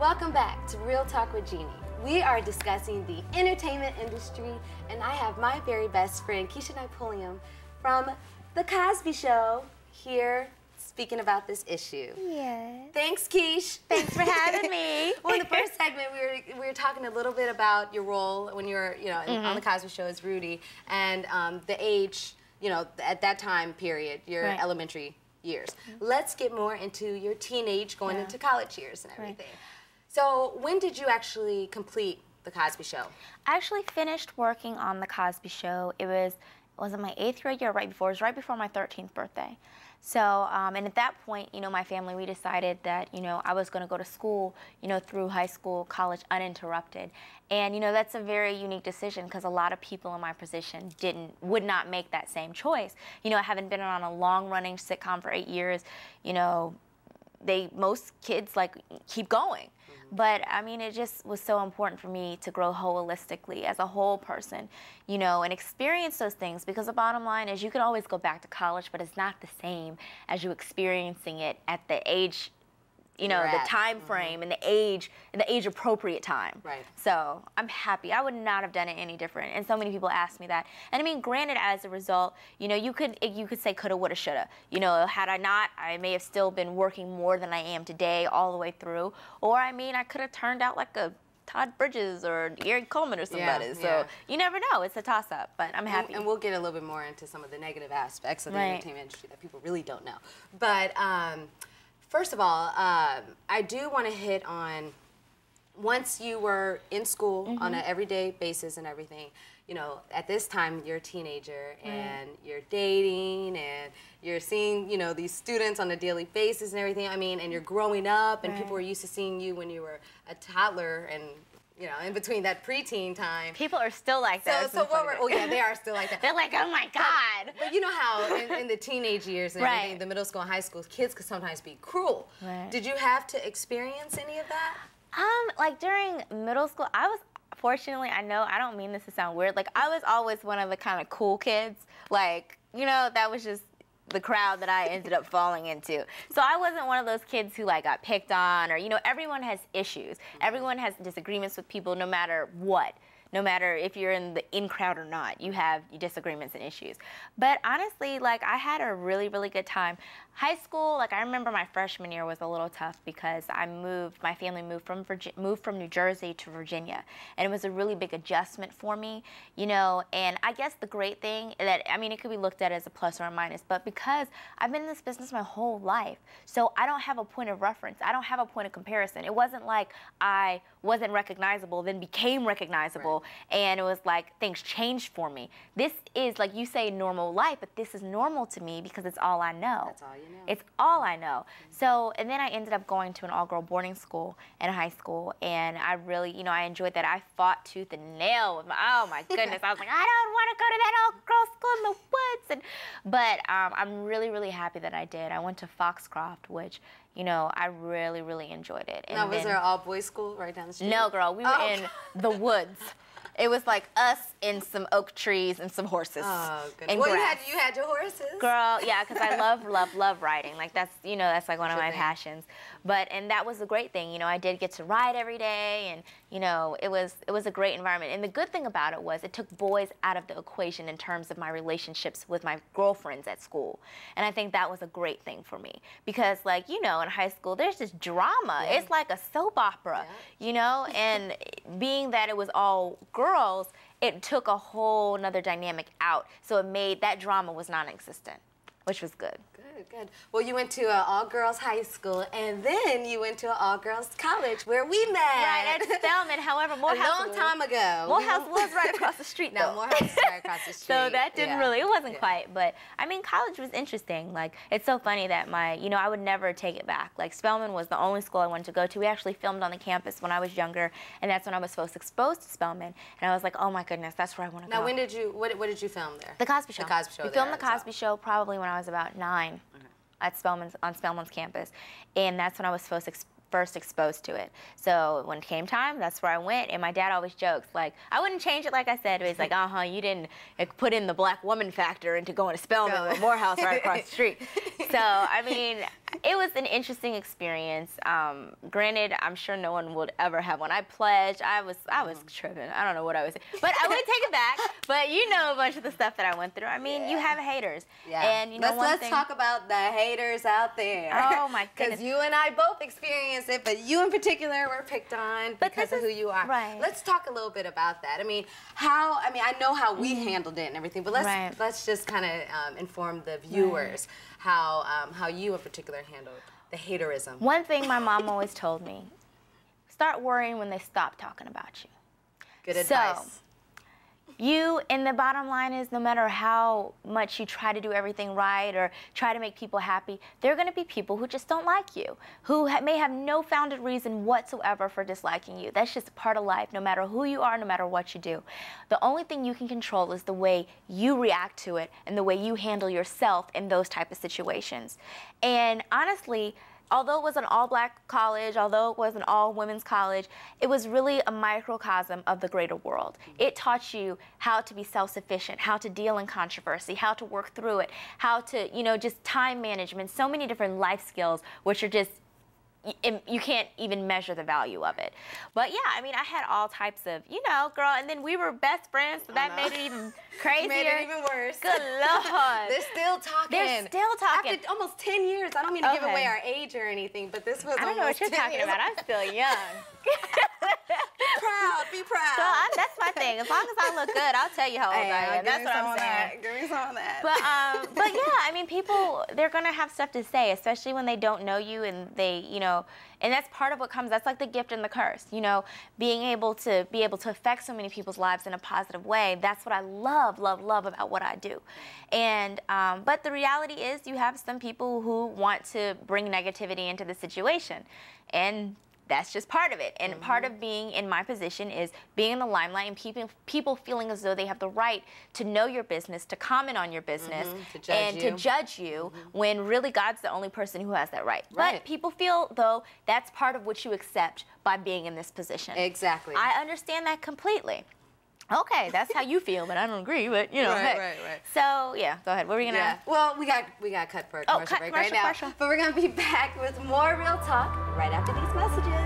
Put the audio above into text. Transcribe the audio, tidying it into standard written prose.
Welcome back to Real Talk with Jeannie. We are discussing the entertainment industry, and I have my very best friend, Keshia Pulliam, from The Cosby Show, here speaking about this issue. Yeah. Thanks, Keish. Thanks for having me. Well, in the first segment, we were talking a little bit about your role when you were, on The Cosby Show as Rudy, and the age, at that time period, your elementary years. Let's get more into your teenage, going into college years and everything. So when did you actually complete The Cosby Show? I actually finished working on The Cosby Show. It was in my 8th grade year, right before. It was right before my 13th birthday. So, and at that point, my family, we decided that, I was going to go to school, through high school, college, uninterrupted. And, that's a very unique decision because a lot of people in my position would not make that same choice. Having been on a long-running sitcom for 8 years, most kids, keep going. But, I mean, it just was so important for me to grow holistically as a whole person, and experience those things, because the bottom line is you can always go back to college, but it's not the same as you experiencing it at the age, the time frame and the age appropriate time. Right. So I'm happy. I would not have done it any different. And so many people ask me that. And I mean, granted, as a result, you could say coulda, woulda, shoulda. Had I not, I may have still been working more than I am today all the way through. Or I mean, I could have turned out like a Todd Bridges or Gary Coleman or somebody. So you never know. It's a toss-up, but I'm happy. And we'll get a little bit more into some of the negative aspects of the entertainment industry that people really don't know. But first of all, I do want to hit on, once you were in school on an everyday basis and everything, at this time you're a teenager and you're dating and you're seeing, these students on a daily basis and everything. I mean, and you're growing up and people are used to seeing you when you were a toddler and, in between that preteen time. People are still like that. So yeah, they are still like that. They're like, oh my God. But you know how in the teenage years and everything, the middle school and high school, kids could sometimes be cruel. Did you have to experience any of that? Like during middle school, fortunately, I know, I don't mean this to sound weird, I was always one of the kind of cool kids. That was just the crowd that I ended up falling into. So I wasn't one of those kids who got picked on, or everyone has issues. Everyone has disagreements with people no matter what. No matter if you're in the in crowd or not, you have disagreements and issues. But honestly, I had a really, really good time. High school, I remember my freshman year was a little tough because my family moved from New Jersey to Virginia. And it was a really big adjustment for me, and I guess the great thing that, I mean, it could be looked at as a plus or a minus, but because I've been in this business my whole life, so I don't have a point of reference. I don't have a point of comparison. It wasn't like I wasn't recognizable, then became recognizable, and it was like things changed for me. This is, like you say, normal life, but this is normal to me because it's all I know. That's all you know. It's all I know. So, and then I ended up going to an all-girl boarding school in high school, and I really, I enjoyed that. I fought tooth and nail with oh my goodness. I was like, I don't want to go to that all-girl school in the woods. But I'm really, really happy that I did. I went to Foxcroft, which, I really, really enjoyed it. And now, was there an all-boys school right down the street? No, girl. We were in the woods. It was like us and some oak trees and some horses. Oh, good. And well, grass. you had your horses. Girl, yeah, because I love riding. That's, that's like one of my passions. And that was a great thing. I did get to ride every day, and, it was a great environment. And the good thing about it was it took boys out of the equation in terms of my relationships with my girlfriends at school. And I think that was a great thing for me because, in high school, there's just drama. It's like a soap opera, and being that it was all girls, it took a whole nother dynamic out. So it made that drama was non-existent, which was good. Good. Well, you went to an all-girls high school, and then you went to an all-girls college where we met. Right, at Spelman. However, Morehouse a long time ago. Morehouse was right across the street, though. No, Morehouse was right across the street. So that didn't really, it wasn't quite. But, I mean, college was interesting. It's so funny that I would never take it back. Spelman was the only school I wanted to go to. We actually filmed on the campus when I was younger, and that's when I was first exposed to Spelman. And I was like, oh, my goodness, that's where I want to go. Now, when did you, what did you film there? The Cosby Show. The Cosby Show. We filmed The Cosby Show probably when I was about 9. On Spelman's campus, and that's when I was first exposed to it. So when it came time, that's where I went, and my dad always jokes, I wouldn't change it like I said, but he's like, you didn't put in the black woman factor into going to Spelman with Morehouse right across the street. So, I mean, it was an interesting experience. Granted, I'm sure no one would ever have one. I pledged. I was tripping. I don't know what I was saying, but I would take it back. But you know a bunch of the stuff that I went through. I mean, you have haters. Yeah. And you know let's talk about the haters out there. Oh my goodness. Because you and I both experienced it, but you in particular were picked on because of who you are. Right. Let's talk a little bit about that. I mean, I know how we handled it and everything, but let's just kind of inform the viewers how you in particular handled the haterism. One thing my mom always told me: start worrying when they stop talking about you. Good advice. So, and the bottom line is, no matter how much you try to do everything right or try to make people happy, there are going to be people who just don't like you, who may have no founded reason whatsoever for disliking you. That's just part of life, no matter who you are, no matter what you do. The only thing you can control is the way you react to it and the way you handle yourself in those type of situations. And honestly, although it was an all-black college, although it was an all-women's college, it was really a microcosm of the greater world. It taught you how to be self-sufficient, how to deal in controversy, how to work through it, how to, just time management, so many different life skills, which are just, you can't even measure the value of it. But yeah, I mean, I had all types of, girl, and then we were best friends, so that made it even crazier. Made it even worse. Good Lord. They're still talking. They're still talking. After almost 10 years. I don't mean to give away our age or anything, but this was I don't know what you're talking about. I'm still young. Be proud. So that's my thing. As long as I look good, I'll tell you how old I am. That's what I'm saying. Give me some of that. But yeah, I mean, people, they're going to have stuff to say, especially when they don't know you and they, and that's part of what comes, that's like the gift and the curse, being able to affect so many people's lives in a positive way. That's what I love about what I do. And, but the reality is you have some people who want to bring negativity into the situation. And that's just part of it. And part of being in my position is being in the limelight and people feeling as though they have the right to know your business, to comment on your business, to judge you when really God's the only person who has that right. But people feel, though, that's part of what you accept by being in this position. Exactly. I understand that completely. Okay, that's how you feel, but I don't agree. But hey. Right. So yeah, go ahead. What were we gonna? Yeah. Well, we got cut for a commercial break right now. But we're gonna be back with more real talk right after these messages.